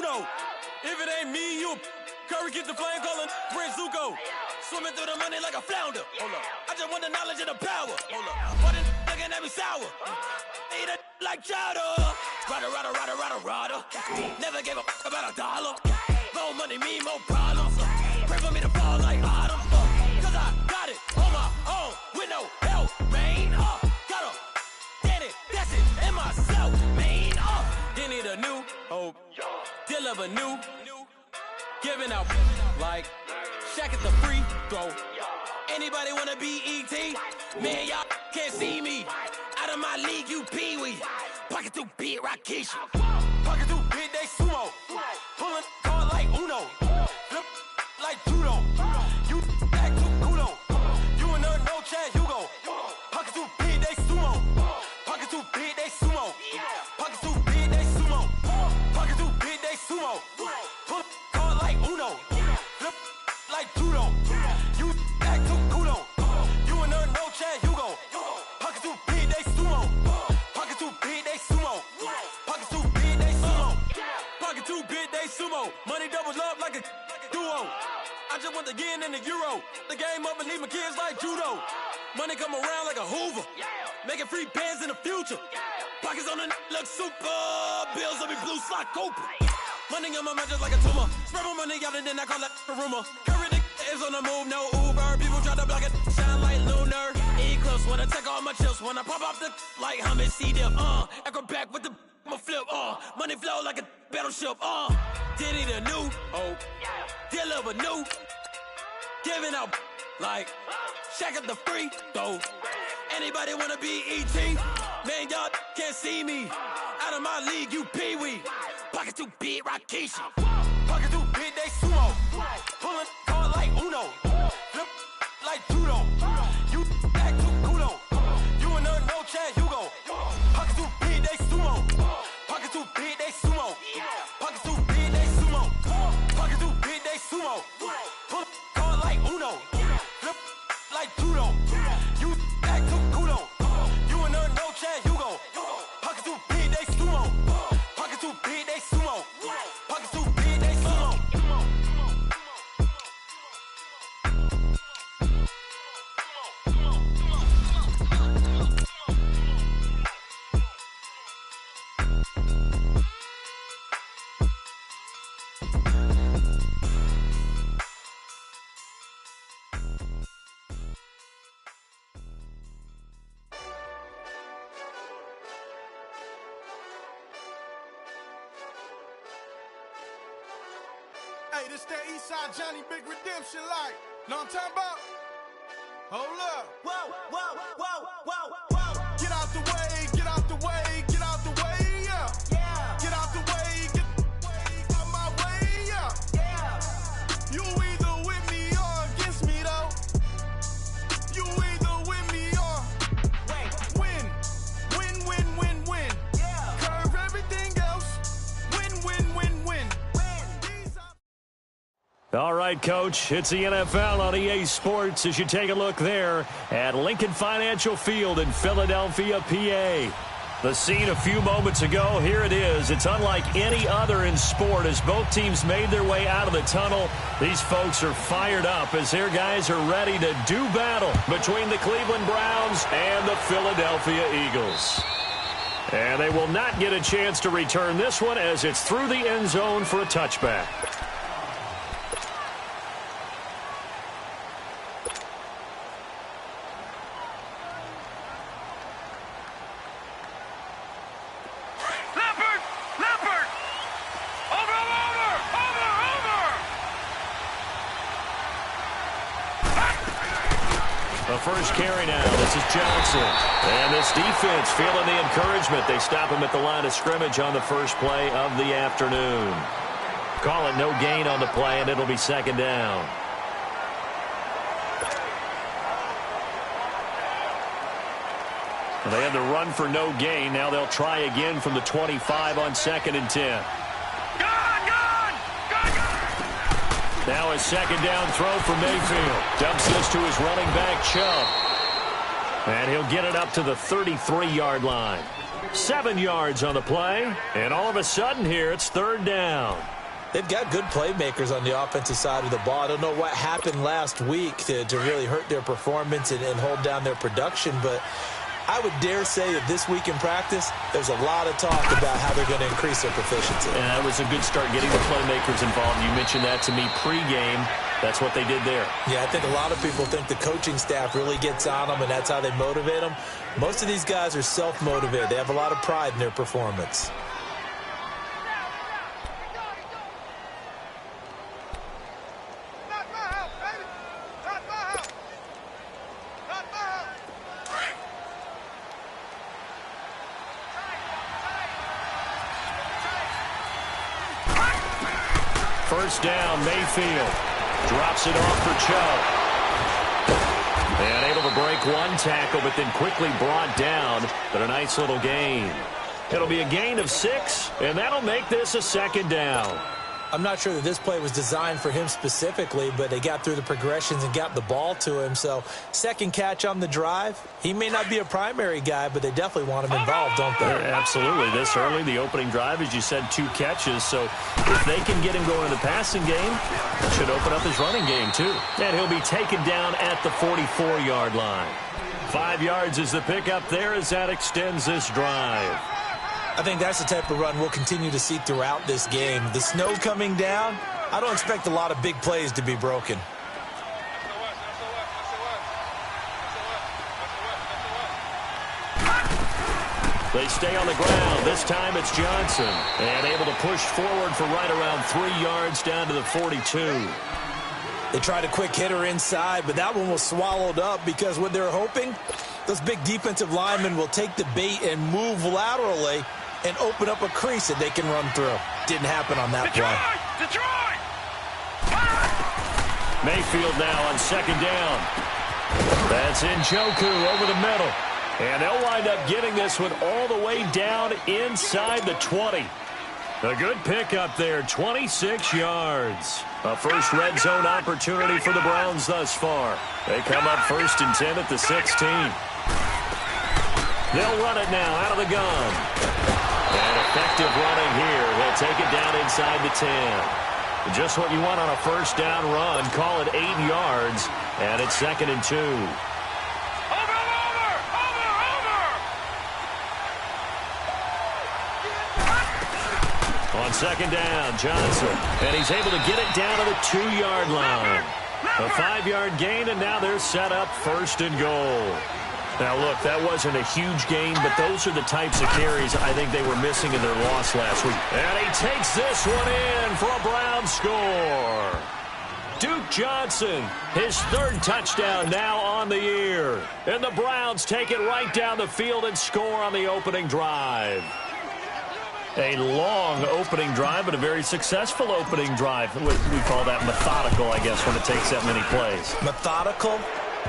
uno. If it ain't me, you Curry get the flame calling Prince Zuko. Swimming through the money like a flounder. Hold up. I just want the knowledge and the power. Hold up. What is looking at me sour? Eat it like chowder. Rada. Never gave a about $1. More money, me, more problems. Pray for me to fall like autumn. Cause I got it on my own with no help, man. Got a daddy, that's it, and myself, man. They need a new hope. Deal of a new. Giving out like Shaq at the free throw. Anybody wanna be E.T.? Man, y'all can't see me. Out of my league, you pee-wee. Pocket too big, Rakisha. Pocket too big, they sumo. Pulling card like Uno. Flip like judo. You act too kudo. You and her, no Chad Hugo. Pocket too big, they sumo. Pocket too big, they sumo. Pocket too big, they sumo. Pocket too big, they sumo. Pull card like Uno. Flip like judo. You act too kudo. You and her, no Chad Hugo. Pocket too big, they sumo. Pocket too big, they sumo. Pocket too big, they sumo. Pocket too big, they sumo. Money doubles up like a duo. I just want the yen and the euro. The game up and leave my kids like judo. Money come around like a Hoover. Making free bands in the future. Pockets on the look super. Bills on me blue slot Cooper. Money on my mind just like a tumor. Spread my money out and then I call that a rumor. Curry the is on the move, no Uber. People try to block it, shine like lunar. Eclipse when I take all my chips. When I pop off the like Hummus C-Dip. Acrobat with the my flip. Money flow like a battleship. Diddy the new hope. Deliver new. Giving out like Shaq at the free throw. Anybody wanna be E.T.? Man, y'all can't see me. Out of my league, you pee-wee. Pocket too big, Rakisha. Pocket too big, they sumo. Pulling card like Uno. Flip like judo. You act too kudo. You and her, no Chad Hugo. Pocket too big, they sumo. Pocket too big, they sumo. Pocket too big, they sumo. Pocket too big, they sumo. Pull card like Uno. Flip like judo. You act too kudo. You and her, no Chad Hugo. Pocket too big, they sumo. Pocket too big, they sumo. Pocket too big, they sumo. Hey, this that Eastside Johnny Big Redemption like. Know what I'm talking about? Hold up. Whoa. Get out the way, get out the way, get out the way, yeah. Get out the way, get out my way, yeah. You either with me or against me, though. You either with me or win. Yeah. Curve everything else. Win. All right, Coach, it's the NFL on EA Sports as you take a look there at Lincoln Financial Field in Philadelphia, PA. The scene a few moments ago, here it is. It's unlike any other in sport as both teams made their way out of the tunnel. These folks are fired up as their guys are ready to do battle between the Cleveland Browns and the Philadelphia Eagles. And they will not get a chance to return this one as it's through the end zone for a touchback. The first carry now. This is Johnson. And this defense feeling the encouragement. They stop him at the line of scrimmage on the first play of the afternoon. Call it no gain on the play, and it'll be second down. They had the run for no gain. Now they'll try again from the 25 on 2nd and 10. Now a second down throw for Mayfield. Dumps this to his running back, Chubb. And he'll get it up to the 33-yard line. 7 yards on the play. And all of a sudden here, it's third down. They've got good playmakers on the offensive side of the ball. I don't know what happened last week to really hurt their performance and hold down their production, but I would dare say that this week in practice, there's a lot of talk about how they're going to increase their proficiency. And that was a good start getting the playmakers involved. You mentioned that to me pregame. That's what they did there. Yeah, I think a lot of people think the coaching staff really gets on them, and that's how they motivate them. Most of these guys are self-motivated. They have a lot of pride in their performance. First down, Mayfield. Drops it off for Chubb. And able to break one tackle, but then quickly brought down. But a nice little gain. It'll be a gain of 6, and that'll make this a second down. I'm not sure that this play was designed for him specifically, but they got through the progressions and got the ball to him. So second catch on the drive. He may not be a primary guy, but they definitely want him involved, don't they? Absolutely. This early, the opening drive, as you said, 2 catches. So if they can get him going in the passing game, it should open up his running game too. And he'll be taken down at the 44-yard line. 5 yards is the pickup there as that extends this drive. I think that's the type of run we'll continue to see throughout this game. The snow coming down, I don't expect a lot of big plays to be broken. They stay on the ground. This time it's Johnson. And able to push forward for right around 3 yards down to the 42. They tried a quick hitter inside, but that one was swallowed up because what they're hoping, those big defensive linemen will take the bait and move laterally and open up a crease that they can run through. Didn't happen on that play. Detroit! Mayfield now on second down. That's Njoku over the middle. And they'll wind up getting this one all the way down inside the 20. A good pickup there, 26 yards. A first red zone opportunity for the Browns thus far. They come up 1st and 10 at the 16. They'll run it now out of the gun. And effective running here. He'll take it down inside the 10. Just what you want on a first down run. Call it 8 yards. And it's 2nd and 2. On second down, Johnson. And he's able to get it down to the 2-yard line. A 5-yard gain, and now they're set up 1st and goal. Now, look, that wasn't a huge gain, but those are the types of carries I think they were missing in their loss last week. And he takes this one in for a Brown score. Duke Johnson, his 3rd touchdown now on the year. And the Browns take it right down the field and score on the opening drive. A long opening drive, but a very successful opening drive. We call that methodical, I guess, when it takes that many plays. Methodical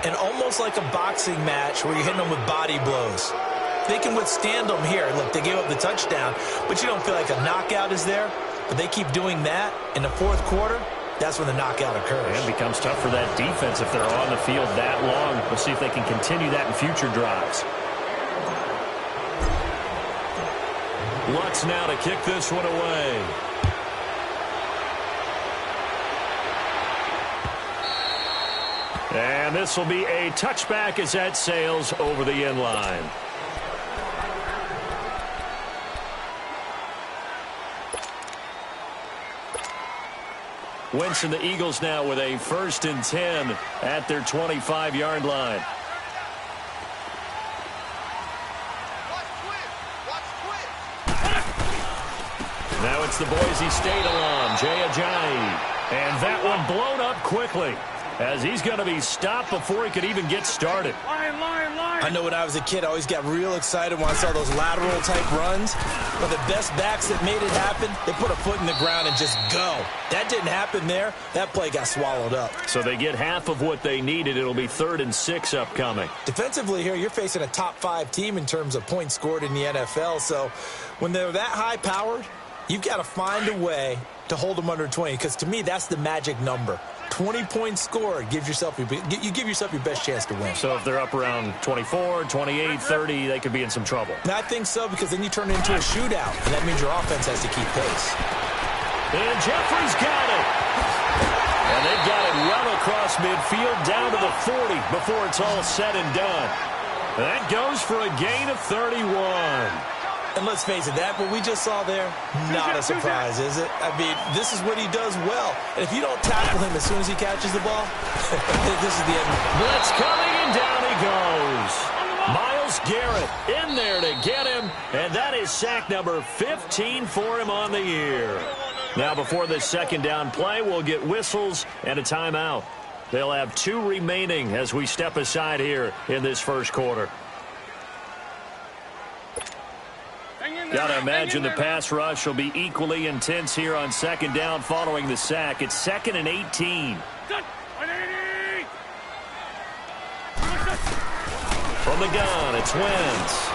and almost like a boxing match where you're hitting them with body blows. They can withstand them here. Look, they gave up the touchdown, but you don't feel like a knockout is there. But they keep doing that in the 4th quarter. That's when the knockout occurs. And it becomes tough for that defense if they're on the field that long. We'll see if they can continue that in future drives. Lutz now to kick this one away. And this will be a touchback as that sails over the end line. Wentz and the Eagles now with a 1st and 10 at their 25-yard line. Now it's the Boise State alum, Jay Ajayi. And that one blown up quickly as he's going to be stopped before he could even get started. I know when I was a kid, I always got real excited when I saw those lateral-type runs. But the best backs that made it happen, they put a foot in the ground and just go. That didn't happen there. That play got swallowed up. So they get half of what they needed. It'll be 3rd and 6 upcoming. Defensively here, you're facing a top-5 team in terms of points scored in the NFL. So when they're that high-powered, you've got to find a way to hold them under 20, because to me, that's the magic number. 20 points scored, you give yourself your best chance to win. So if they're up around 24, 28, 30, they could be in some trouble. And I think so, because then you turn it into a shootout, and that means your offense has to keep pace. And Jeffrey's got it. And they've got it well across midfield down to the 40 before it's all said and done. That goes for a gain of 31. And let's face it, that what we just saw there, not a surprise, is it? I mean, this is what he does well. And if you don't tackle him as soon as he catches the ball, this is the end. Blitz coming, and down he goes. Myles Garrett in there to get him, and that is sack number 15 for him on the year. Now, before this second down play, we'll get whistles and a timeout. They'll have 2 remaining as we step aside here in this first quarter. Got to imagine the pass rush will be equally intense here on second down following the sack. It's 2nd and 18. From the gun, it's Wentz.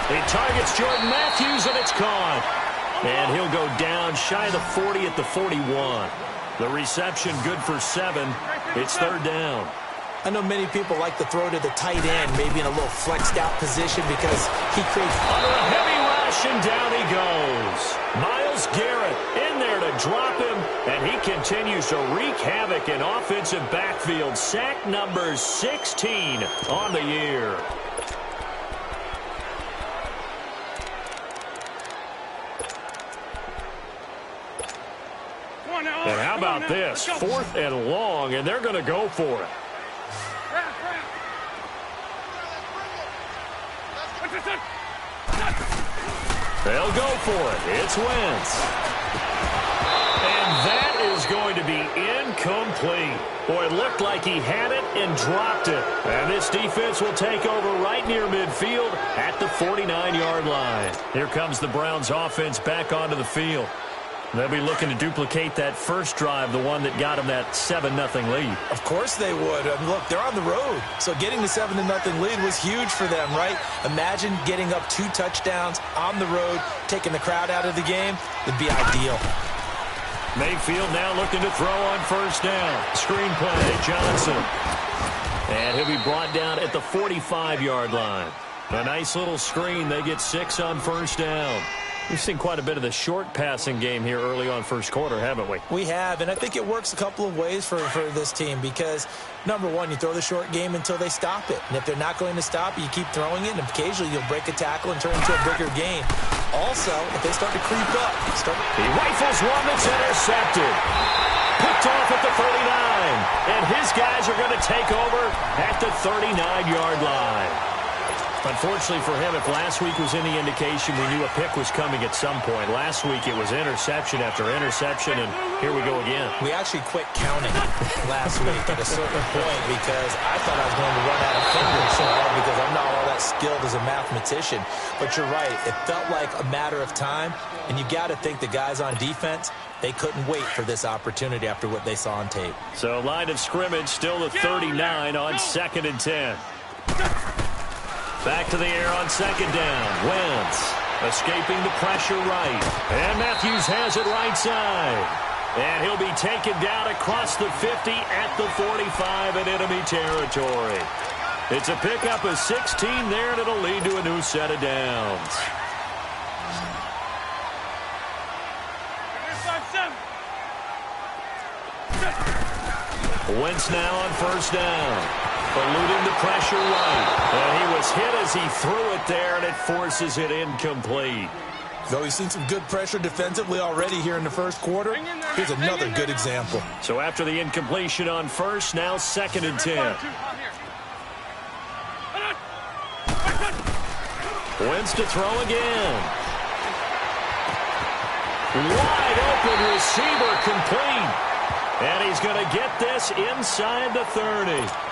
He targets Jordan Matthews, and it's caught. And he'll go down shy of the 40 at the 41. The reception good for 7. It's 3rd down. I know many people like to throw to the tight end, maybe in a little flexed out position because he creates... Under a heavy rush, and down he goes. Myles Garrett in there to drop him, and he continues to wreak havoc in offensive backfield. Sack number 16 on the year. And how about this? 4th and long, and they're going to go for it. They'll go for it. It's Wentz. And that is going to be incomplete. Boy, it looked like he had it and dropped it. And this defense will take over right near midfield at the 49-yard line. Here comes the Browns offense back onto the field. They'll be looking to duplicate that first drive, the one that got them that 7-0 lead. Of course they would. Look, they're on the road. So getting the 7-0 lead was huge for them, right? Imagine getting up 2 touchdowns on the road, taking the crowd out of the game. It'd be ideal. Mayfield now looking to throw on first down. Screen play, Johnson. And he'll be brought down at the 45-yard line. A nice little screen. They get 6 on first down. We've seen quite a bit of the short passing game here early on first quarter, haven't we? We have, and I think it works a couple of ways for this team because, number one, you throw the short game until they stop it. And if they're not going to stop it, you keep throwing it, and occasionally you'll break a tackle and turn it into a bigger game. Also, if they start to creep up, he rifles one that's intercepted. Picked off at the 39. And his guys are going to take over at the 39-yard line. Unfortunately for him, if last week was any indication, we knew a pick was coming at some point. Last week it was interception after interception, and here we go again. We actually quit counting last week at a certain point because I thought I was going to run out of fingers because I'm not all that skilled as a mathematician. But you're right. It felt like a matter of time, and you got to think the guys on defense, they couldn't wait for this opportunity after what they saw on tape. So line of scrimmage still the 39 on 2nd and 10. Back to the air on second down. Wentz escaping the pressure right. And Matthews has it right side. And he'll be taken down across the 50 at the 45 in enemy territory. It's a pickup of 16 there, and it'll lead to a new set of downs. Wentz now on first down. Eluding the pressure right. And he was hit as he threw it there, and it forces it incomplete. Though he's seen some good pressure defensively already here in the first quarter, here's another good example. So after the incompletion on first, now 2nd and 10. Wentz to throw again. Wide open receiver complete. And he's going to get this inside the 30.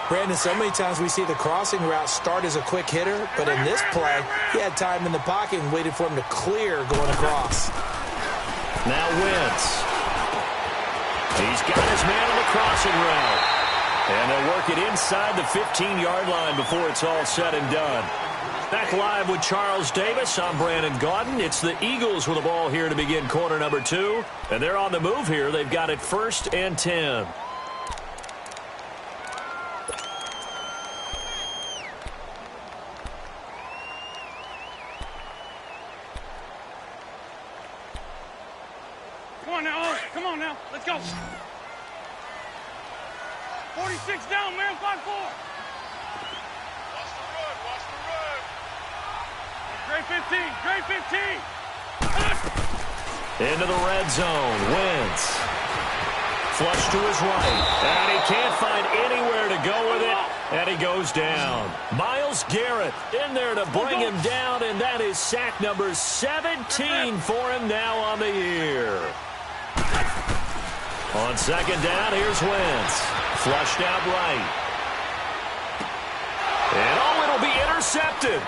Brandon, so many times we see the crossing route start as a quick hitter, but in this play, he had time in the pocket and waited for him to clear going across. Now Wentz. He's got his man on the crossing route. And they'll work it inside the 15-yard line before it's all said and done. Back live with Charles Davis. I'm Brandon Gaudin. It's the Eagles with the ball here to begin quarter number 2. And they're on the move here. They've got it 1st and 10. Come on now, come on now, let's go. 46 down, man, 5-4. Watch the run. Great 15, great 15. Into the red zone. Wentz. Flush to his right. And he can't find anywhere to go with it. And he goes down. Myles Garrett in there to bring him down. And that is sack number 17 for him now on the year. On second down, here's Wentz. Flushed out right. And it'll be intercepted.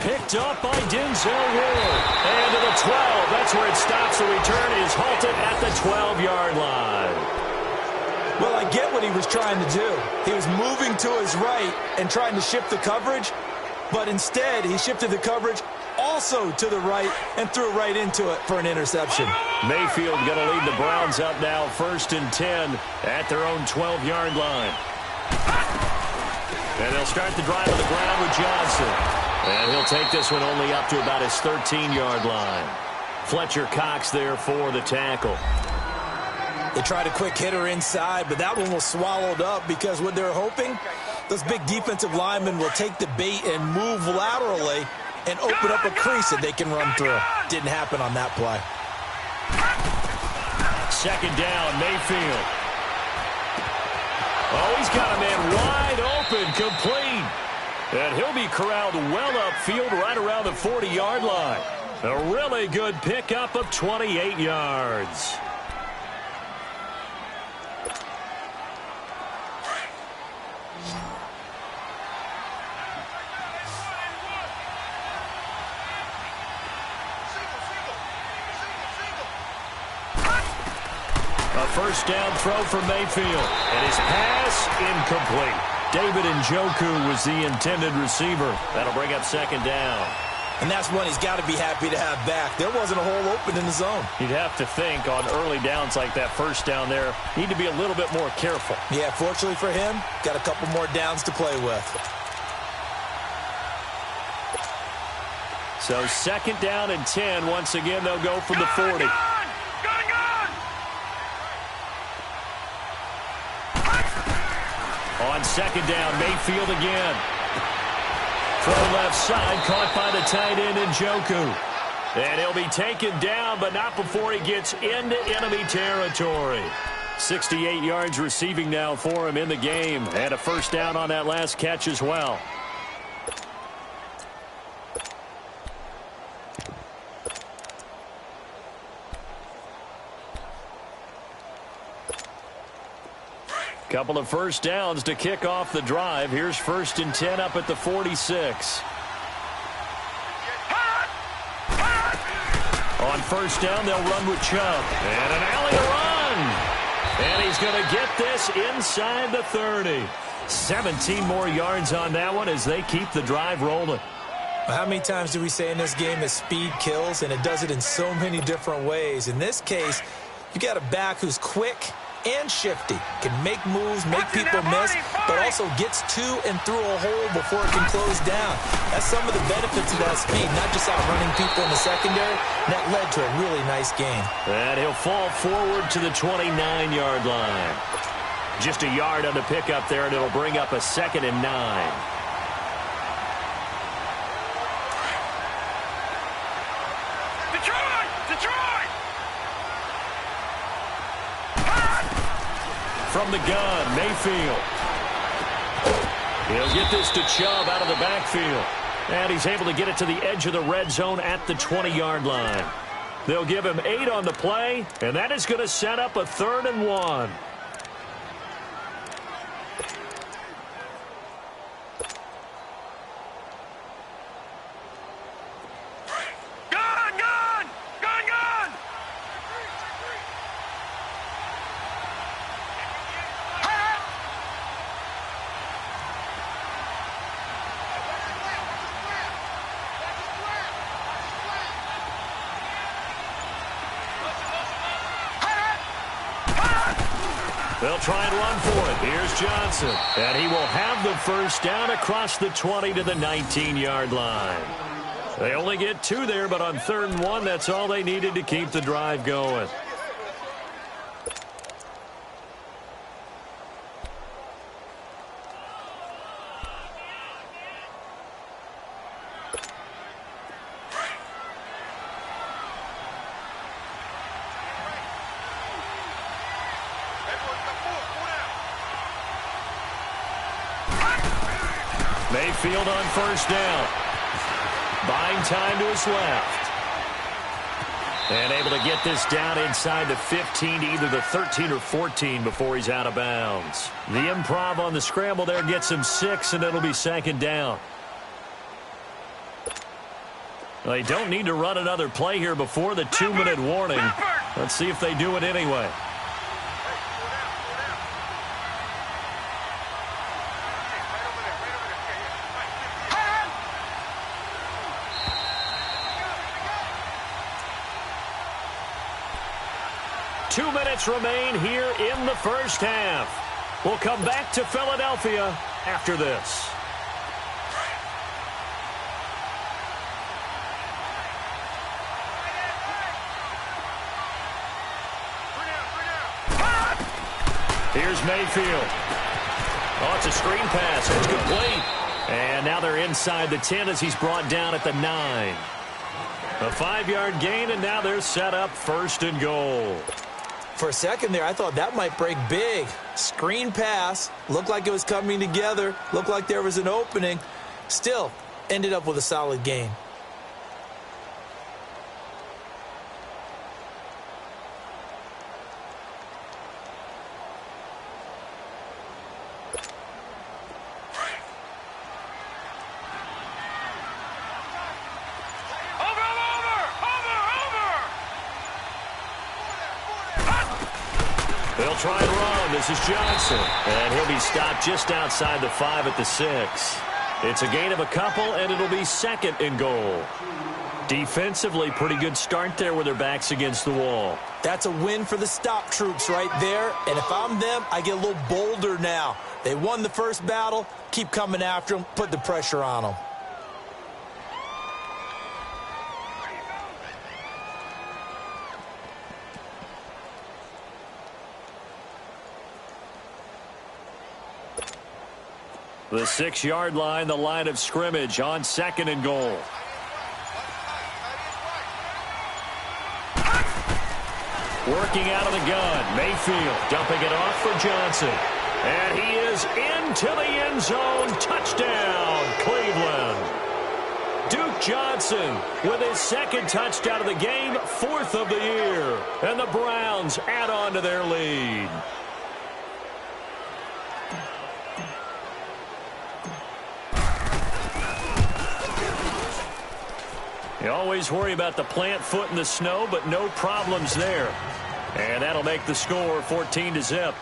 Picked up by Denzel Ward. And to the 12. That's where it stops. The return is halted at the 12-yard line. Well, I get what he was trying to do. He was moving to his right and trying to shift the coverage, but instead he shifted the coverage also to the right and threw right into it for an interception. Mayfield going to lead the Browns up now, 1st and 10 at their own 12-yard line. And they'll start the drive on the ground with Johnson. And he'll take this one only up to about his 13-yard line. Fletcher Cox there for the tackle. They tried a quick hitter inside, but that one was swallowed up because what they're hoping, those big defensive linemen will take the bait and move laterally and open up a crease that they can run through. Didn't happen on that play. Second down, Mayfield. Oh, he's got a man wide open, complete. And he'll be corralled well upfield right around the 40-yard line. A really good pickup of 28 yards. A first down throw for Mayfield. And his pass incomplete. David Njoku was the intended receiver. That'll bring up second down. And that's one he's got to be happy to have back. There wasn't a hole open in the zone. You'd have to think on early downs like that first down there, need to be a little bit more careful. Yeah, fortunately for him, got a couple more downs to play with. So second down and 10. Once again, they'll go from the 40. On second down, Mayfield again. Throw left side, caught by the tight end Njoku. And he'll be taken down, but not before he gets into enemy territory. 68 yards receiving now for him in the game. And a first down on that last catch as well. Couple of first downs to kick off the drive. Here's 1st and 10 up at the 46. On first down, they'll run with Chubb. And an alley to run. And he's going to get this inside the 30. 17 more yards on that one as they keep the drive rolling. How many times do we say in this game that speed kills, and it does it in so many different ways? In this case, you got a back who's quick and shifty, can make moves, make people miss, but also gets to and through a hole before it can close down. That's some of the benefits of that speed, not just outrunning people in the secondary. And that led to a really nice game. And he'll fall forward to the 29-yard line. Just a yard on the pickup there, and it'll bring up a 2nd and 9. From the gun, Mayfield. He'll get this to Chubb out of the backfield. And he's able to get it to the edge of the red zone at the 20-yard line. They'll give him 8 on the play, and that is going to set up a 3rd and 1. They'll try and run for it. Here's Johnson. And he will have the first down across the 20 to the 19-yard line. They only get 2 there, but on 3rd and 1, that's all they needed to keep the drive going. Mayfield on first down. Buying time to his left. And able to get this down inside the 15 to either the 13 or 14 before he's out of bounds. The improv on the scramble there gets him 6, and it'll be second down. They don't need to run another play here before the 2-minute warning. Let's see if they do it anyway. Two minutes remain here in the first half. We'll come back to Philadelphia after this. Here's Mayfield. Oh, it's a screen pass. It's complete. And now they're inside the 10 as he's brought down at the 9. A 5-yard gain, and now they're set up first and goal. For a second there, I thought that might break big. Screen pass. Looked like it was coming together. Looked like there was an opening. Still, ended up with a solid gain. They'll try and run. This is Johnson. And he'll be stopped just outside the 5 at the 6. It's a gain of a couple, and it'll be second and goal. Defensively, pretty good start there with their backs against the wall. That's a win for the stop troops right there. And if I'm them, I get a little bolder now. They won the first battle. Keep coming after them. Put the pressure on them. The 6-yard line, the line of scrimmage on second and goal. Working out of the gun. Mayfield dumping it off for Johnson. And he is into the end zone. Touchdown, Cleveland. Duke Johnson with his second touchdown of the game, 4th of the year. And the Browns add on to their lead. You always worry about the plant foot in the snow, but no problems there. And that'll make the score 14-0.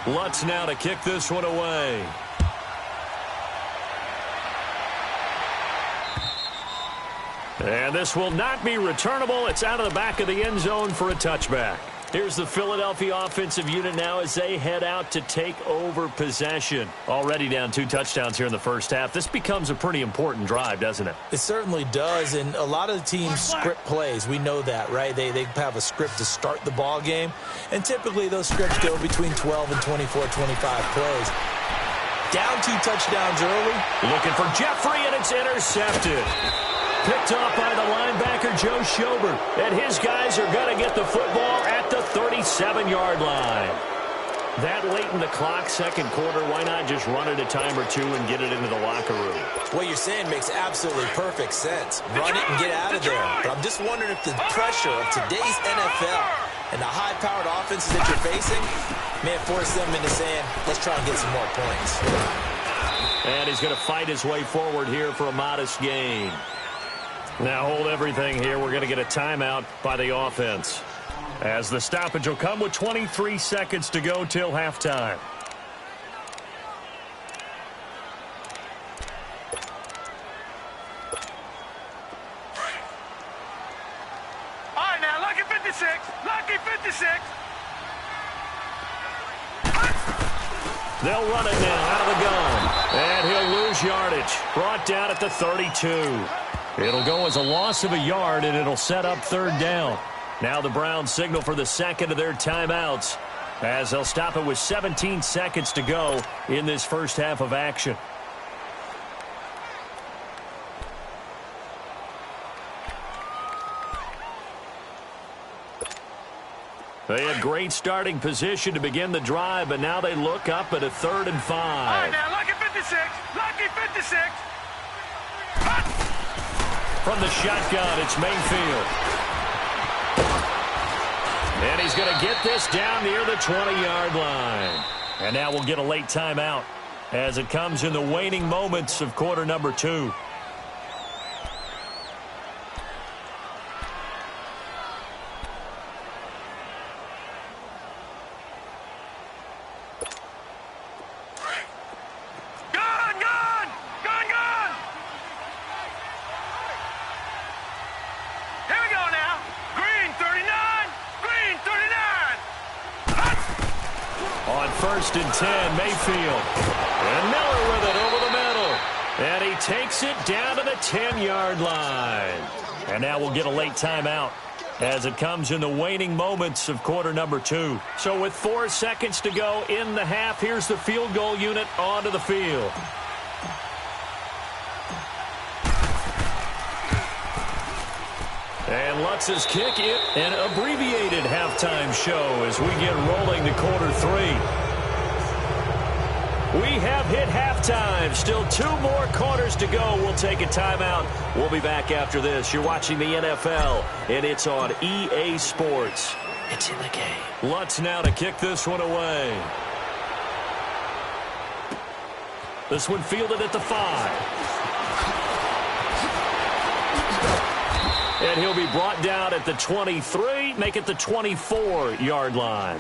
Lutz now to kick this one away. And this will not be returnable. It's out of the back of the end zone for a touchback. Here's the Philadelphia offensive unit now as they head out to take over possession. Already down 2 touchdowns here in the first half. This becomes a pretty important drive, doesn't it? It certainly does, and a lot of the teams script plays. We know that, right? They have a script to start the ball game, and typically those scripts go between 12 and 24, 25 plays. Down 2 touchdowns early. Looking for Jeffrey, and it's intercepted. Picked off by the linebacker, Joe Schobert. And his guys are going to get the football at the 37-yard line. That late in the clock, second quarter, why not just run it a time or two and get it into the locker room? What you're saying makes absolutely perfect sense. Run it and get out of there. But I'm just wondering if the pressure of today's NFL and the high-powered offenses that you're facing may have forced them into saying, let's try and get some more points. And he's going to fight his way forward here for a modest gain. Now hold everything here. We're going to get a timeout by the offense, as the stoppage will come with 23 seconds to go till halftime. All right, now, lucky 56. Lucky 56. They'll run it now out of the gun. And he'll lose yardage. Brought down at the 32. It'll go as a loss of a yard, and it'll set up third down. Now the Browns signal for the second of their timeouts, as they'll stop it with 17 seconds to go in this first half of action. They had great starting position to begin the drive, but now they look up at a 3rd and 5. All right, now, lucky 56. Lucky 56. From the shotgun, it's Mayfield. And he's going to get this down near the 20-yard line. And now we'll get a late timeout as it comes in the waning moments of quarter number 2. First and 10, Mayfield. And Miller with it over the middle. And he takes it down to the 10-yard line. And now we'll get a late timeout as it comes in the waning moments of quarter number 2. So with 4 seconds to go in the half, here's the field goal unit onto the field. And Lutz's kick, an abbreviated halftime show as we get rolling to quarter 3. We have hit halftime. Still 2 more quarters to go. We'll take a timeout. We'll be back after this. You're watching the NFL, and it's on EA Sports. It's in the game. Lutz now to kick this one away. This one fielded at the 5. And he'll be brought down at the 23, make it the 24-yard line.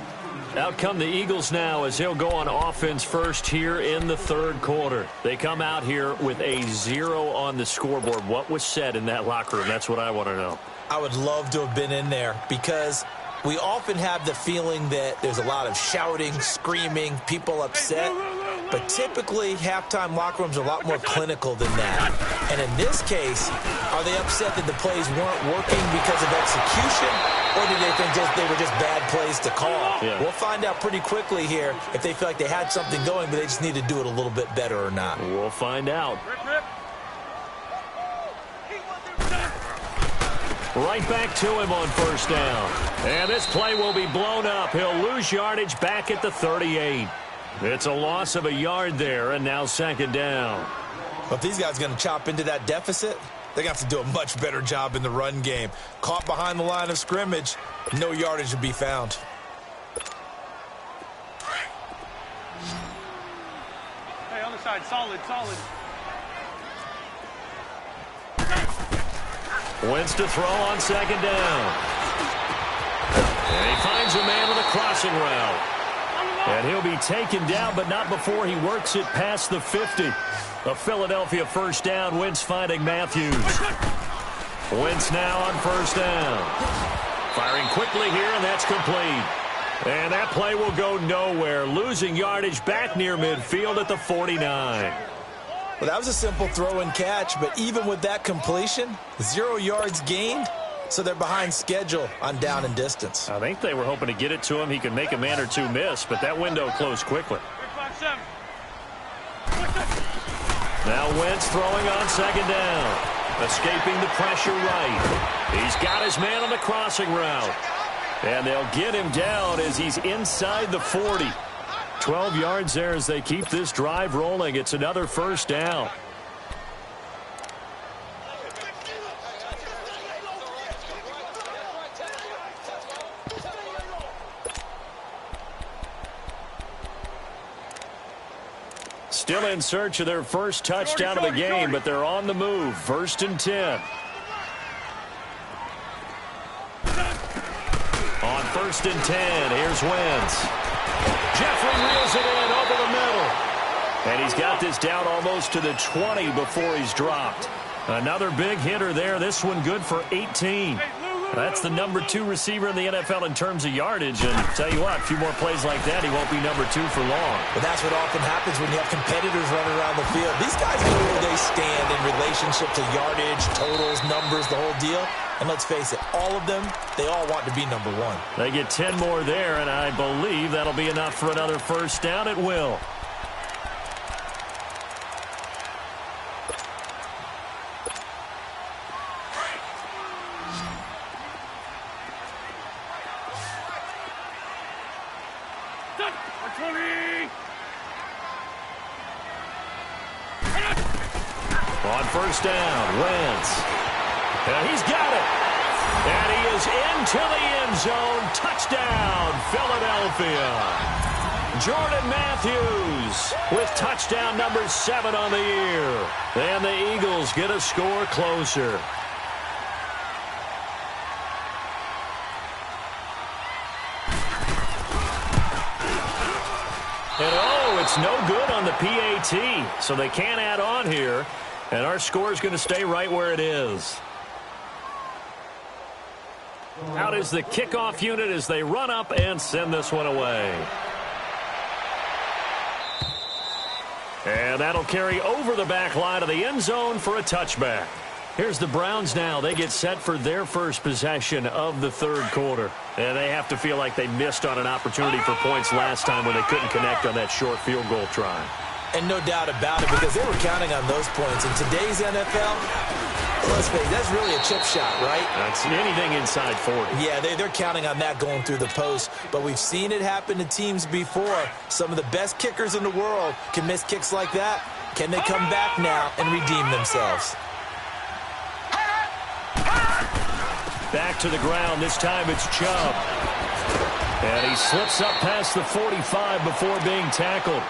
Out come the Eagles now as he'll go on offense first here in the 3rd quarter. They come out here with a 0 on the scoreboard. What was said in that locker room? That's what I want to know. I would love to have been in there because we often have the feeling that there's a lot of shouting, screaming, people upset. But typically, halftime locker rooms are a lot more clinical than that. And in this case, are they upset that the plays weren't working because of execution? Or do they think they were just bad plays to call? Yeah. We'll find out pretty quickly here if they feel like they had something going, but they just need to do it a little bit better or not. We'll find out. Right back to him on first down. And this play will be blown up. He'll lose yardage back at the 38. It's a loss of a yard there, and now 2nd down. Well, if these guys are going to chop into that deficit, they're going to have to do a much better job in the run game. Caught behind the line of scrimmage, no yardage to be found. Hey, on the side, solid. Wentz to throw on 2nd down. And he finds a man with a crossing route. And he'll be taken down, but not before he works it past the 50. A Philadelphia first down. Wentz finding Matthews. Wentz now on first down. Firing quickly here, and that's complete. And that play will go nowhere. Losing yardage back near midfield at the 49. Well, that was a simple throw and catch, but even with that completion, 0 yards gained, so they're behind schedule on down and distance. I think they were hoping to get it to him. He could make a man or two miss, but that window closed quickly. Now Wentz throwing on 2nd down. Escaping the pressure right. He's got his man on the crossing route. And they'll get him down as he's inside the 40. 12 yards there as they keep this drive rolling. It's another first down. Still in search of their first touchdown of the game, but they're on the move. 1st and 10. On 1st and 10, here's Wentz. Jeffrey reels it in over the middle. And he's got this down almost to the 20 before he's dropped. Another big hitter there. This one good for 18. That's the number 2 receiver in the NFL in terms of yardage. And tell you what, a few more plays like that, he won't be number 2 for long. But that's what often happens when you have competitors running around the field. These guys know where they stand in relationship to yardage, totals, numbers, the whole deal. And let's face it, all of them, they all want to be number 1. They get 10 more there, and I believe that'll be enough for another first down. It will. On first down, Wentz. And he's got it. And he is into the end zone. Touchdown, Philadelphia. Jordan Matthews with touchdown number 7 on the year. And the Eagles get a score closer. And oh, it's no good on the PAT. So they can't add on here. And our score is going to stay right where it is. Out is the kickoff unit as they run up and send this one away. And that'll carry over the back line of the end zone for a touchback. Here's the Browns now. They get set for their first possession of the third quarter. And they have to feel like they missed on an opportunity for points last time when they couldn't connect on that short field goal try. And no doubt about it, because they were counting on those points. In today's NFL, let's face it, that's really a chip shot, right? That's anything inside 40. Yeah, they're counting on that going through the post. But we've seen it happen to teams before. Some of the best kickers in the world can miss kicks like that. Can they come back now and redeem themselves? Back to the ground. This time it's Chubb. And he slips up past the 45 before being tackled.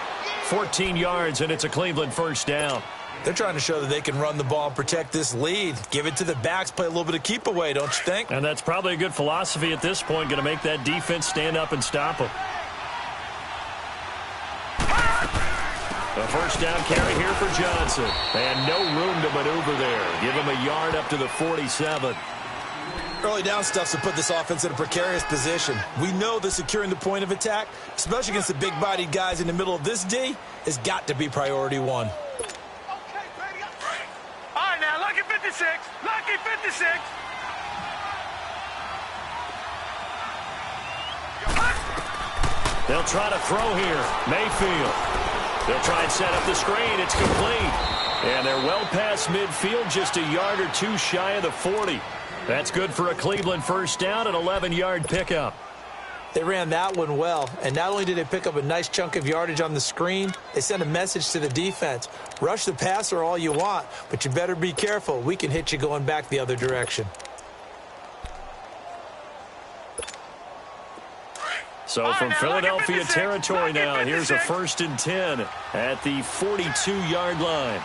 14 yards, and it's a Cleveland first down. They're trying to show that they can run the ball and protect this lead. Give it to the backs, play a little bit of keep away, don't you think? And that's probably a good philosophy at this point, going to make that defense stand up and stop them. A first down carry here for Johnson. And no room to maneuver there. Give him a yard up to the 47. Early down stuff to put this offense in a precarious position. We know that securing the point of attack, especially against the big-bodied guys in the middle of this D, has got to be priority one. All right, now, lucky 56. Lucky 56. They'll try to throw here. Mayfield. They'll try and set up the screen. It's complete. And they're well past midfield, just a yard or two shy of the 40. That's good for a Cleveland first down, an 11-yard pickup. They ran that one well, and not only did they pick up a nice chunk of yardage on the screen, they sent a message to the defense. Rush the passer all you want, but you better be careful. We can hit you going back the other direction. So from Philadelphia territory now, here's a 1st and 10 at the 42-yard line.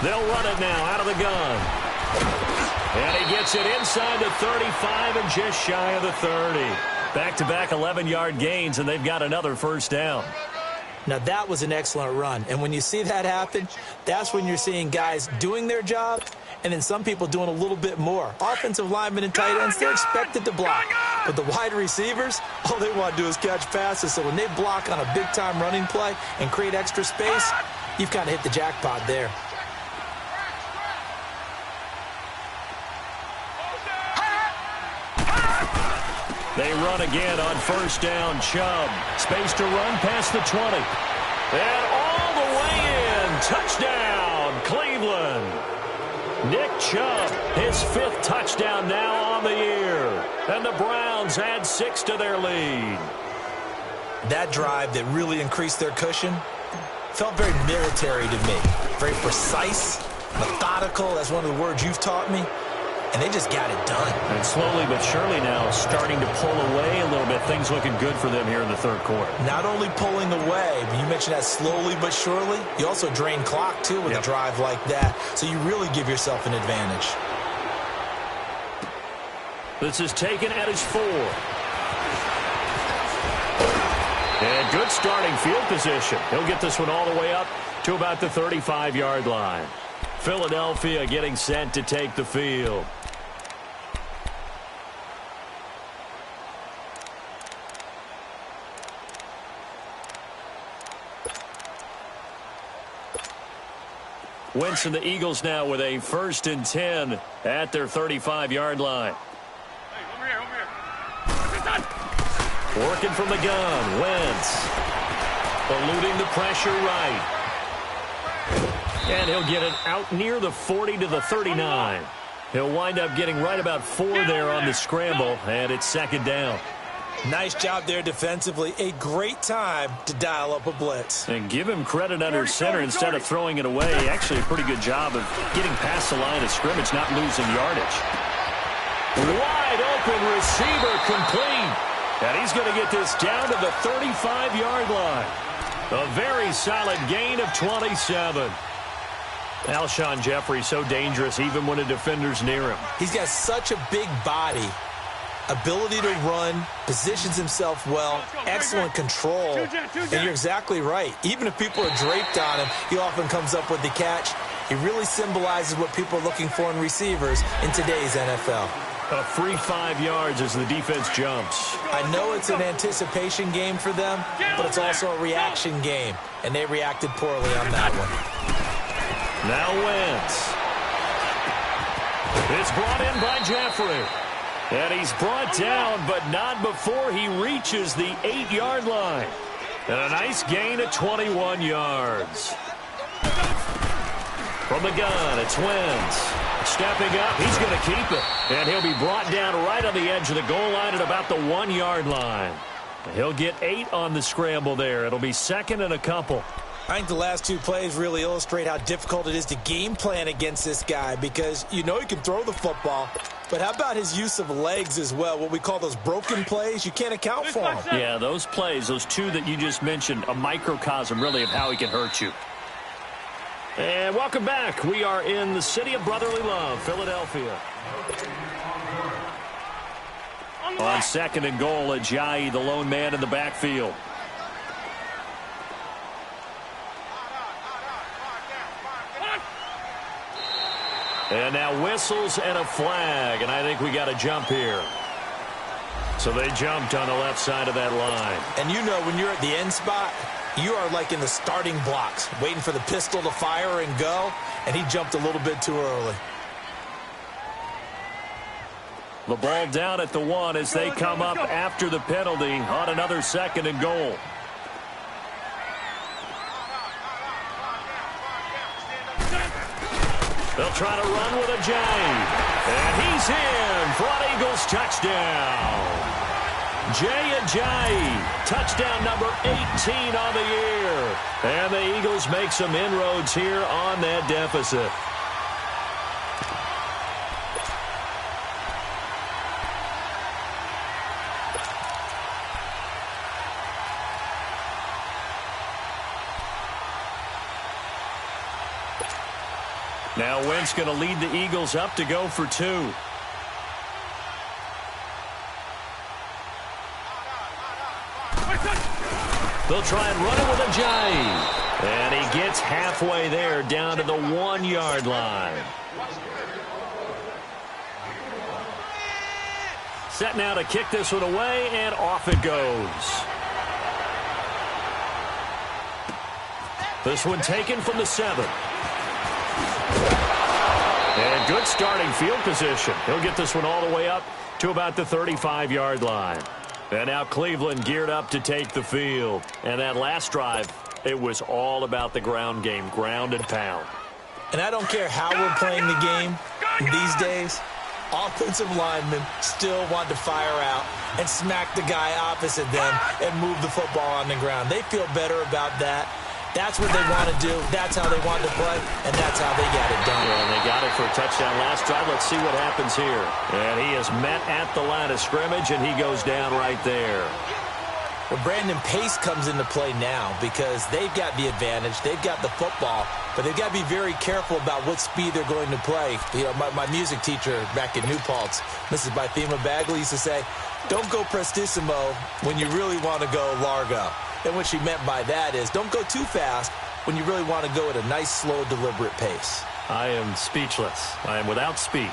They'll run it now out of the gun. And he gets it inside the 35 and just shy of the 30. Back-to-back 11-yard gains, and they've got another first down. Now, that was an excellent run. And when you see that happen, that's when you're seeing guys doing their job and then some people doing a little bit more. Offensive linemen and tight ends, they're expected to block. But the wide receivers, all they want to do is catch passes. So when they block on a big-time running play and create extra space, you've kind of hit the jackpot there. They run again on first down. Chubb. Space to run past the 20. And all the way in. Touchdown, Cleveland. Nick Chubb, his 5th touchdown now on the year. And the Browns add 6 to their lead. That drive that really increased their cushion felt very military to me. Very precise, methodical. That's one of the words you've taught me. And they just got it done. And slowly but surely now starting to pull away a little bit. Things looking good for them here in the third quarter. Not only pulling away, but you mentioned that slowly but surely. You also drain clock, too, with a drive like that. So you really give yourself an advantage. This is taken at his 4. And good starting field position. He'll get this one all the way up to about the 35-yard line. Philadelphia getting set to take the field. Wentz and the Eagles now with a 1st and 10 at their 35-yard line. Hey, over here. Working from the gun, Wentz. Eluding the pressure right. And he'll get it out near the 40 to the 39. He'll wind up getting right about 4 there on the scramble, and it's 2nd down. Nice job there defensively. A great time to dial up a blitz. And give him credit under center instead of throwing it away. Actually, a pretty good job of getting past the line of scrimmage, not losing yardage. Wide open receiver complete. And he's going to get this down to the 35-yard line. A very solid gain of 27. Alshon Jeffrey so dangerous even when a defender's near him. He's got such a big body, ability to run, positions himself well, excellent control. And you're exactly right. Even if people are draped on him, he often comes up with the catch. He really symbolizes what people are looking for in receivers in today's NFL. A free 5 yards as the defense jumps. I know it's an anticipation game for them, but it's also a reaction game, and they reacted poorly on that one. Now Wentz. It's brought in by Jeffrey. And he's brought down, but not before he reaches the 8-yard line. And a nice gain of 21 yards. From the gun, it's Wentz. Stepping up, he's going to keep it. And he'll be brought down right on the edge of the goal line at about the 1-yard line. He'll get 8 on the scramble there. It'll be second and a couple. I think the last 2 plays really illustrate how difficult it is to game plan against this guy because you know he can throw the football, but how about his use of legs as well, what we call those broken plays? You can't account for them. Yeah, those plays, those 2 that you just mentioned, a microcosm really of how he can hurt you. And welcome back. We are in the city of brotherly love, Philadelphia. On second and goal, Ajayi, the lone man in the backfield. And now whistles and a flag, and I think we got a jump here. So they jumped on the left side of that line. And you know when you're at the end spot, you are like in the starting blocks, waiting for the pistol to fire and go, and he jumped a little bit too early. The ball down at the 1 as they come up after the penalty on another second and goal. They'll try to run with Ajayi. And he's in for an Eagles touchdown. Jay Ajayi, touchdown number 18 on the year. And the Eagles make some inroads here on that deficit. Now Wentz going to lead the Eagles up to go for 2. They'll try and run it with Ajayi. And he gets halfway there down to the 1-yard line. Set now to kick this one away, and off it goes. This one taken from the 7. And good starting field position. He'll get this one all the way up to about the 35-yard line. And now Cleveland geared up to take the field. And that last drive, it was all about the ground game, ground and pound. And I don't care how we're playing the game these days, offensive linemen still want to fire out and smack the guy opposite them and move the football on the ground. They feel better about that. That's what they want to do. That's how they want to play, and that's how they got it done. Yeah, and they got it for a touchdown last drive. Let's see what happens here. And he is met at the line of scrimmage, and he goes down right there. Well, Brandon, pace comes into play now because they've got the advantage. They've got the football, but they've got to be very careful about what speed they're going to play. You know, my music teacher back in New Paltz, Mrs. Bythema Bagley, used to say, don't go prestissimo when you really want to go largo. And what she meant by that is don't go too fast when you really want to go at a nice, slow, deliberate pace. I am speechless. I am without speech.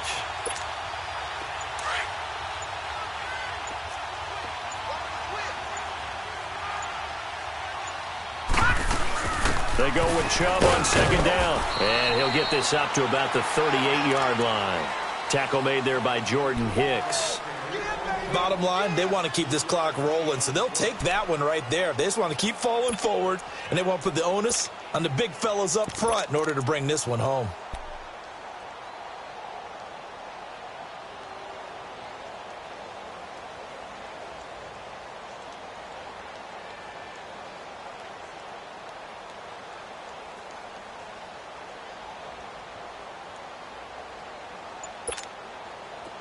They go with Chubb on second down. And he'll get this up to about the 38-yard line. Tackle made there by Jordan Hicks. Bottom line, they want to keep this clock rolling, so they'll take that one right there. They just want to keep falling forward, and they want to put the onus on the big fellas up front in order to bring this one home.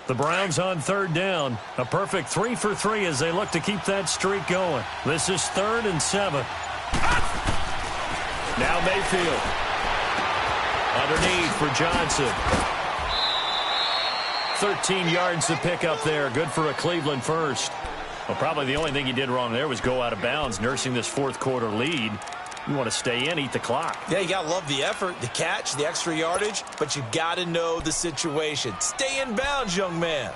The Browns on third down. A perfect 3 for 3 as they look to keep that streak going. This is 3rd and 7. Now Mayfield. Underneath for Johnson. 13 yards to pick up there. Good for a Cleveland first. Well, probably the only thing he did wrong there was go out of bounds, nursing this fourth quarter lead. You want to stay in, eat the clock. Yeah, you got to love the effort, the catch, the extra yardage, but you got to know the situation. Stay in bounds, young man.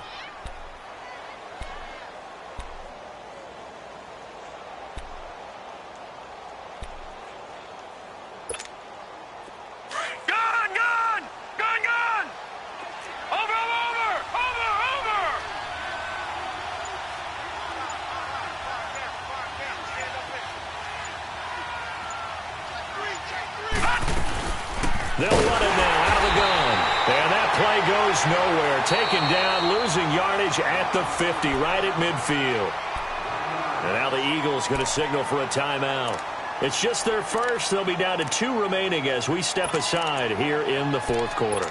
They'll run it now out of the gun. And that play goes nowhere. Taken down, losing yardage at the 50, right at midfield. And now the Eagles going to signal for a timeout. It's just their first. They'll be down to 2 remaining as we step aside here in the fourth quarter.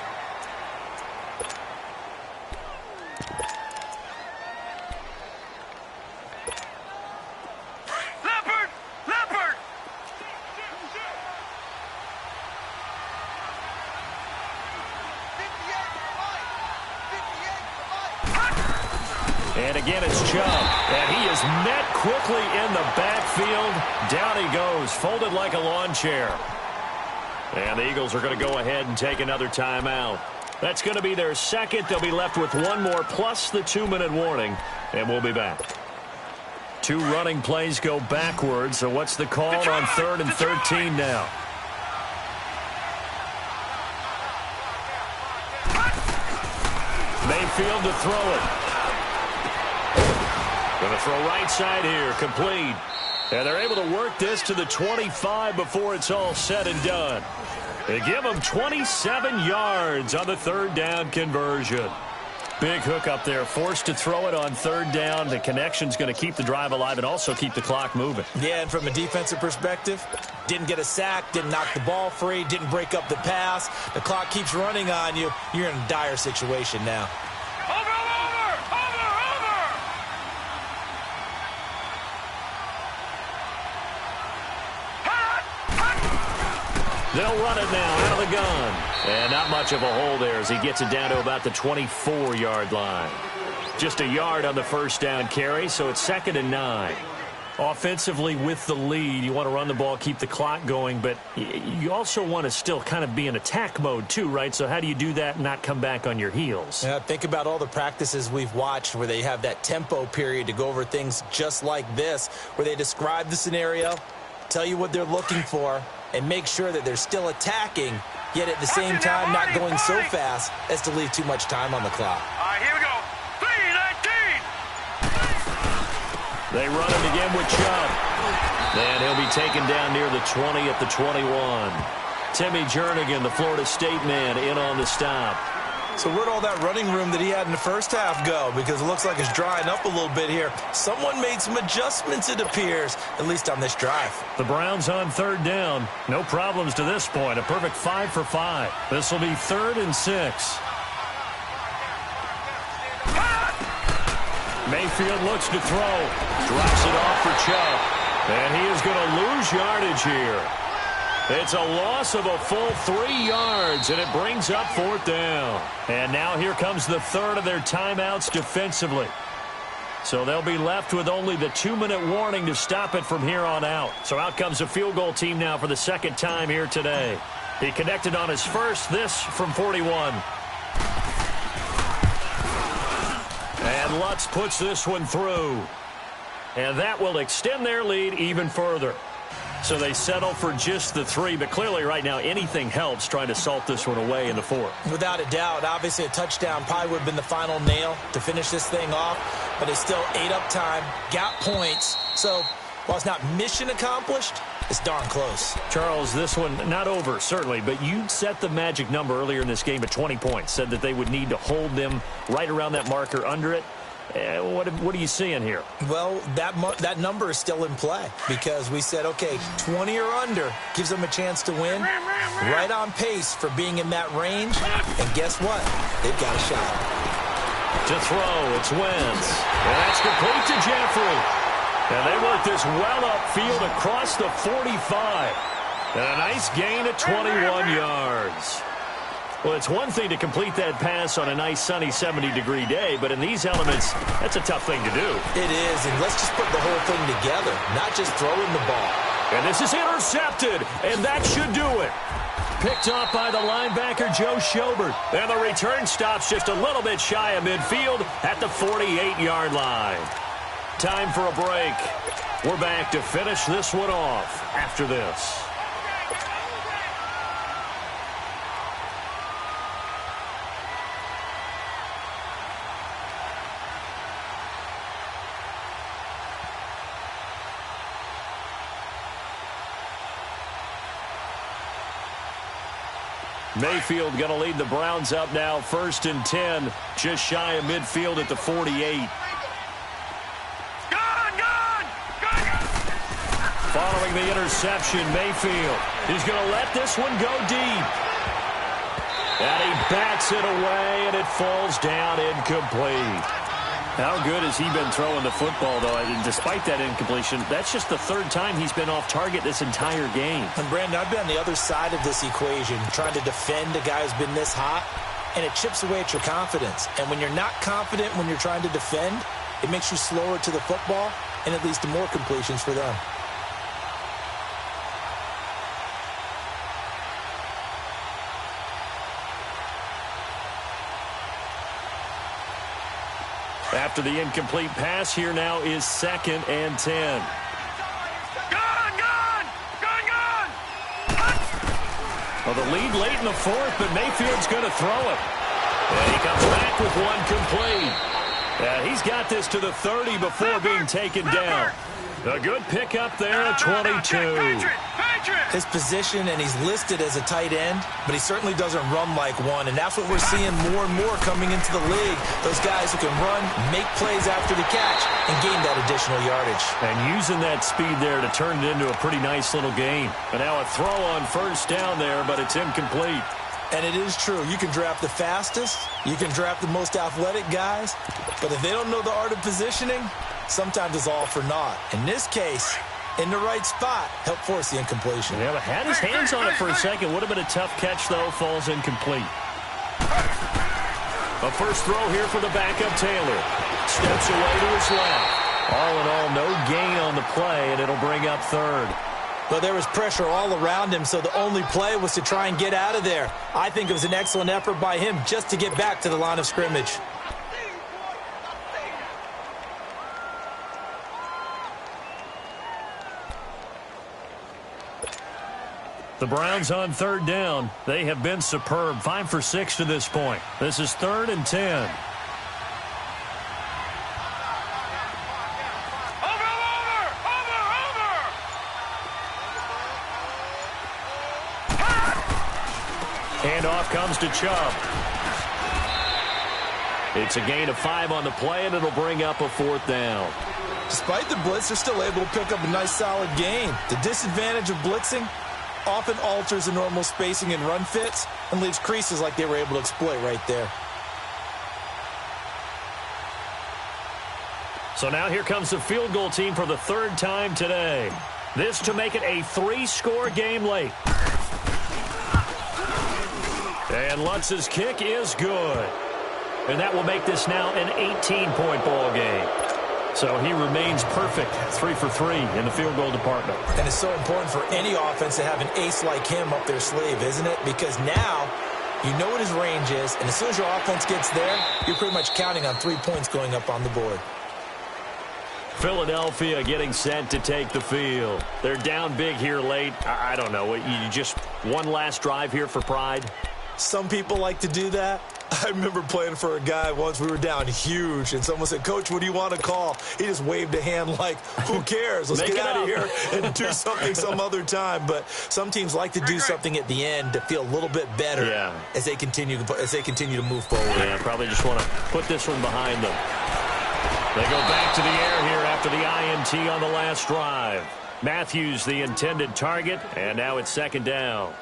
And again, it's Chubb. And he is met quickly in the backfield. Down he goes, folded like a lawn chair. And the Eagles are going to go ahead and take another timeout. That's going to be their second. They'll be left with one more plus the 2-minute warning. And we'll be back. 2 running plays go backwards. So what's the call on 3rd and 13 now? Mayfield to throw it. Going to throw right side here, complete. And they're able to work this to the 25 before it's all said and done. They give them 27 yards on the 3rd down conversion. Big hook up there, forced to throw it on 3rd down. The connection's going to keep the drive alive and also keep the clock moving. Yeah, and from a defensive perspective, didn't get a sack, didn't knock the ball free, didn't break up the pass. The clock keeps running on you. You're in a dire situation now. They'll run it now out of the gun. And not much of a hole there as he gets it down to about the 24-yard line. Just a yard on the first down carry, so it's 2nd and 9. Offensively with the lead, you want to run the ball, keep the clock going, but you also want to still kind of be in attack mode too, right? So how do you do that and not come back on your heels? Yeah, think about all the practices we've watched where they have that tempo period to go over things just like this, where they describe the scenario, tell you what they're looking for, and make sure that they're still attacking, yet at the same time not going so fast as to leave too much time on the clock. All right, here we go. 3-19. They run it again with Chubb. And he'll be taken down near the 20 at the 21. Timmy Jernigan, the Florida State man, in on the stop. So where'd all that running room that he had in the first half go? Because it looks like it's drying up a little bit here. Someone made some adjustments, it appears, at least on this drive. The Browns on 3rd down. No problems to this point. A perfect 5 for 5. This will be 3rd and 6. Mayfield looks to throw. Drops it off for Chubb. And he is going to lose yardage here. It's a loss of a full 3 yards, and it brings up 4th down. And now here comes the 3rd of their timeouts defensively. So they'll be left with only the 2-minute warning to stop it from here on out. So out comes a field goal team now for the 2nd time here today. He connected on his first, this from 41. And Lutz puts this one through. And that will extend their lead even further. So they settle for just the 3, but clearly right now anything helps trying to salt this one away in the 4th. Without a doubt, obviously a touchdown probably would have been the final nail to finish this thing off, but it's still ate up time, got points. So while it's not mission accomplished, it's darn close. Charles, this one not over, certainly, but you set the magic number earlier in this game at 20 points, said that they would need to hold them right around that marker under it. What are you seeing here? Well, that number is still in play because we said, okay, 20 or under gives them a chance to win. Right on pace for being in that range. And guess what? They've got a shot. To throw, it's Wentz. And that's complete to Jeffrey. And they work this well upfield across the 45. And a nice gain of 21 yards. Well, it's one thing to complete that pass on a nice sunny 70-degree day, but in these elements, that's a tough thing to do. It is, and let's just put the whole thing together, not just throwing the ball. And this is intercepted, and that should do it. Picked off by the linebacker, Joe Schobert. And the return stops just a little bit shy of midfield at the 48-yard line. Time for a break. We're back to finish this one off after this. Mayfield going to lead the Browns up now, 1st and 10, just shy of midfield at the 48. Following the interception, Mayfield is going to let this one go deep. And he bats it away, and it falls down incomplete. How good has he been throwing the football, though? And despite that incompletion, that's just the 3rd time he's been off target this entire game. And, Brandon, I've been on the other side of this equation, trying to defend a guy who's been this hot, and it chips away at your confidence. And when you're not confident when you're trying to defend, it makes you slower to the football, and it leads to more completions for them. After the incomplete pass, here now is 2nd and 10. Well, the lead late in the 4th, but Mayfield's going to throw it. And he comes back with one complete. And he's got this to the 30 before being taken down. A good pickup there at 22. His position, and he's listed as a tight end, but he certainly doesn't run like one, and that's what we're seeing more and more coming into the league. Those guys who can run, make plays after the catch, and gain that additional yardage. And using that speed there to turn it into a pretty nice little game. And now a throw on 1st down there, but it's incomplete. And it is true. You can draft the fastest, you can draft the most athletic guys, but if they don't know the art of positioning, sometimes it's all for naught. In this case, in the right spot, help force the incompletion. Yeah, but had his hands on it for a second. Would have been a tough catch, though. Falls incomplete. A first throw here for the backup, Taylor. Steps away to his left. All in all, no gain on the play, and it'll bring up 3rd. Well, there was pressure all around him, so the only play was to try and get out of there. I think it was an excellent effort by him just to get back to the line of scrimmage. The Browns on 3rd down. They have been superb. 5 for 6 to this point. This is 3rd and 10. Handoff comes to Chubb. It's a gain of 5 on the play, and it'll bring up a 4th down. Despite the blitz, they're still able to pick up a nice, solid gain. The disadvantage of blitzing often alters the normal spacing and run fits and leaves creases like they were able to exploit right there. So now here comes the field goal team for the 3rd time today. This to make it a 3-score game late. And Lutz's kick is good. And that will make this now an 18-point ball game. So he remains perfect, 3 for 3 in the field goal department. And it's so important for any offense to have an ace like him up their sleeve, isn't it? Because now you know what his range is, and as soon as your offense gets there, you're pretty much counting on 3 points going up on the board. Philadelphia getting set to take the field. They're down big here late. I don't know. You just one last drive here for pride? Some people like to do that. I remember playing for a guy once. We were down huge, and someone said, "Coach, what do you want to call?" He just waved a hand like, who cares? Let's get out of here and do something some other time. But some teams like to do something at the end to feel a little bit better as they continue to move forward. Yeah, probably just want to put this one behind them. They go back to the air here after the INT on the last drive. Matthews, the intended target, and now it's 2nd down.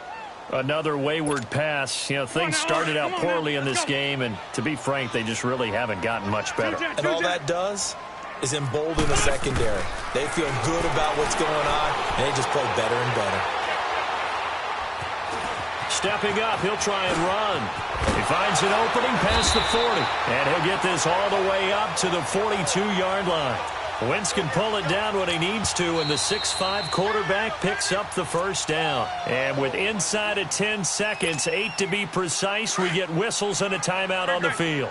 Another wayward pass. You know, things started out poorly in this game, and to be frank, they just really haven't gotten much better. And all that does is embolden the secondary. They feel good about what's going on, and they just play better and better. Stepping up, he'll try and run. He finds an opening past the 40, and he'll get this all the way up to the 42-yard line. Wentz can pull it down when he needs to, and the 6'5" quarterback picks up the first down. And with inside of 10 seconds, 8 to be precise, we get whistles and a timeout on the field.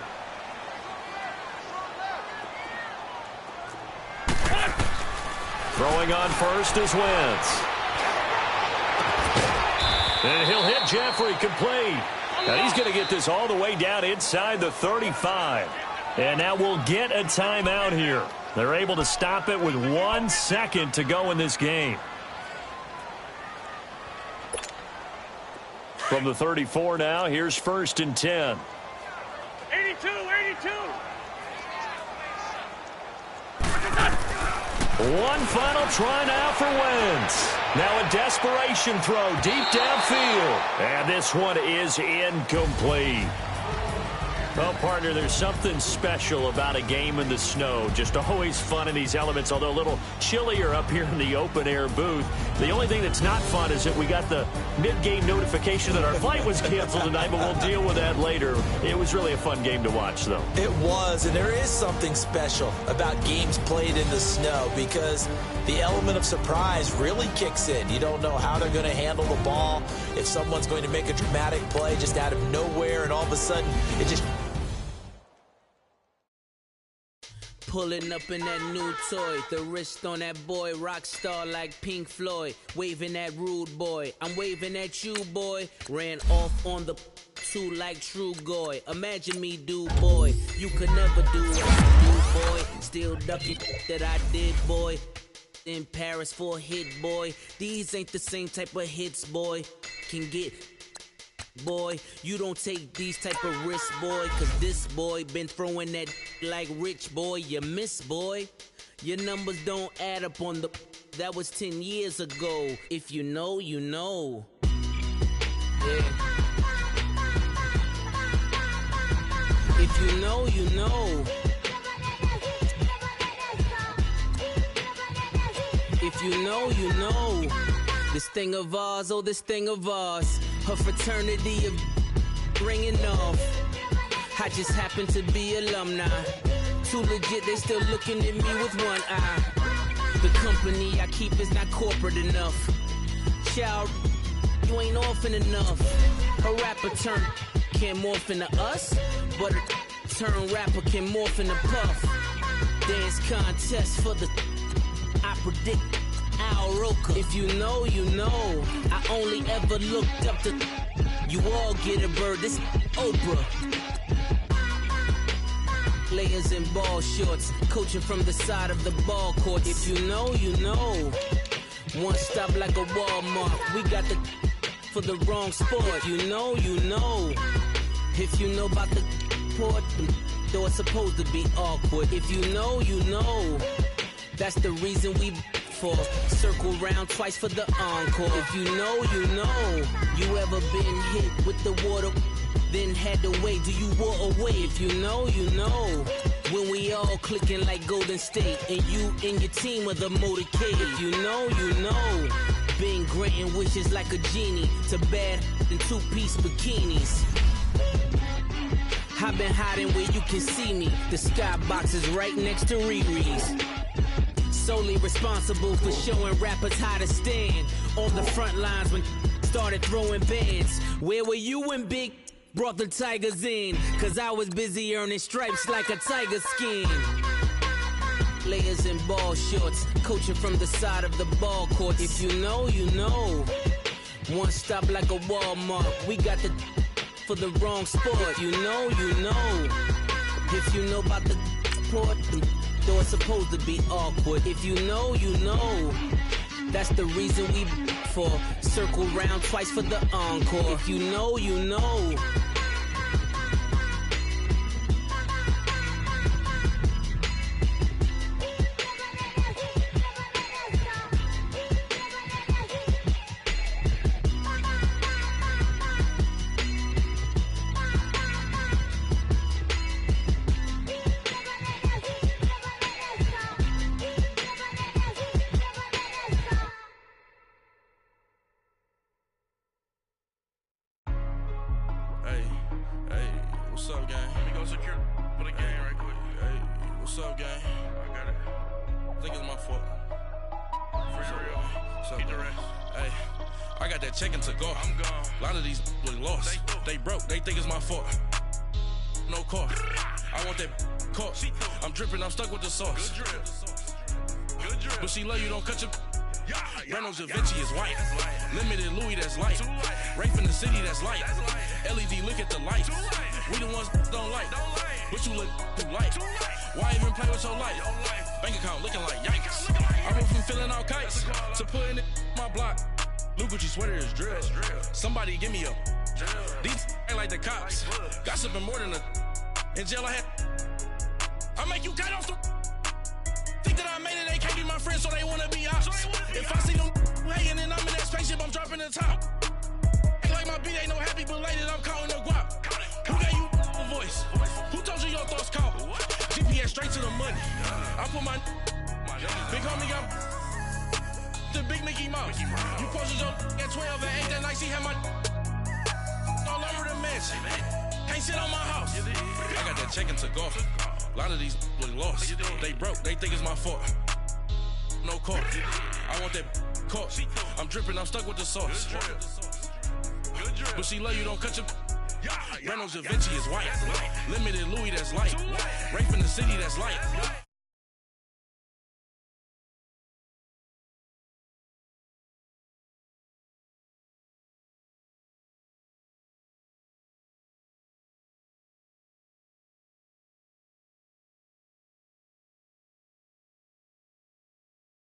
Throwing on first is Wentz. And he'll hit Jeffrey, complete. Now he's going to get this all the way down inside the 35. And now we'll get a timeout here. They're able to stop it with 1 second to go in this game. From the 34 now, here's 1st and 10. 82. One final try now for Wentz. Now a desperation throw deep downfield. And this one is incomplete. Well, partner, there's something special about a game in the snow. Just always fun in these elements, although a little chillier up here in the open-air booth. The only thing that's not fun is that we got the mid-game notification that our flight was canceled tonight, but we'll deal with that later. It was really a fun game to watch, though. It was, and there is something special about games played in the snow because the element of surprise really kicks in. You don't know how they're going to handle the ball, if someone's going to make a dramatic play just out of nowhere, and all of a sudden it just... Pulling up in that new toy, the wrist on that boy, rock star like Pink Floyd, waving at rude boy, I'm waving at you boy, ran off on the two like True Goy, imagine me do boy, you could never do what I do boy, still ducking that I did boy, in Paris for a hit boy, these ain't the same type of hits boy, can get... Boy, you don't take these type of risks, boy, cause this boy been throwing that like rich boy, you miss, boy. Your numbers don't add up on the... That was 10 years ago. If you know, you know. Yeah. If you know, you know. If you know, you know. This thing of ours, oh, this thing of ours. Her fraternity of ringing off. I just happen to be alumni. Too legit, they still looking at me with one eye. The company I keep is not corporate enough. Child, you ain't orphan enough. A rapper turn can't morph into us, but a turn rapper can morph into Puff. Dance contest for the... I predict... Al Roker. If you know, you know. I only ever looked up to... You all get a bird, this Oprah. Players in ball shorts, coaching from the side of the ball court. If you know, you know. One stop like a Walmart. We got the for the wrong sport. You know, you know. If you know about the port, though it's supposed to be awkward. If you know, you know. That's the reason we... Circle round twice for the encore. If you know, you know. You ever been hit with the water, then had to wait? Do you walk away? If you know, you know. When we all clicking like Golden State, and you and your team are the motorcade. If you know, you know. Been granting wishes like a genie to bad in two-piece bikinis. I've been hiding where you can see me. The skybox is right next to Riri's. Solely responsible for showing rappers how to stand on the front lines when started throwing bands. Where were you when Big brought the Tigers in? Cause I was busy earning stripes like a tiger skin. Players in ball shorts, coaching from the side of the ball court. If you know, you know. One stop like a Walmart. We got the for the wrong sport. You know, you know. If you know about the port, though it's supposed to be awkward. If you know, you know. That's the reason we for circle round twice for the encore. If you know, you know. that check and took off. I'm gone. A lot of these look lost. They broke, they think it's my fault. No car. I want that caught. I'm dripping, I'm stuck with the sauce. Good drip. Good drip. But she love you, don't cut your. Reynolds Da Vinci is white. Limited Louis, that's light. Rafe in the city, that's light. LED, look at the light. We the ones don't like. But you look too light. Why even play with your life? Bank account looking like yikes. I went from filling out kites to putting it in my block. Blue Gucci sweater is drill. Somebody give me a. These ain't like the cops. Gossiping more than a. In jail I had. I make you cut off the. Think that I made it, they can't be my friends, so they wanna be ops. If I see them hating and I'm in that spaceship, I'm dropping the top. Ain't like my beat, ain't no happy belated, I'm counting the guap. Who gave you a voice? Who told you your thoughts count? GPS straight to the money. I put my big homie got the big Mickey Mouse. You posted your at 12 and 8 that night, she had my all over the mansion. Can't sit on my house. I got that check and took off. A lot of these look lost. They broke, they think it's my fault. No car. I want that caught. I'm dripping, I'm stuck with the sauce. But she love you, don't cut your. Reynolds Da Vinci is white. Limited Louis, that's light. Rafe in the city, that's light.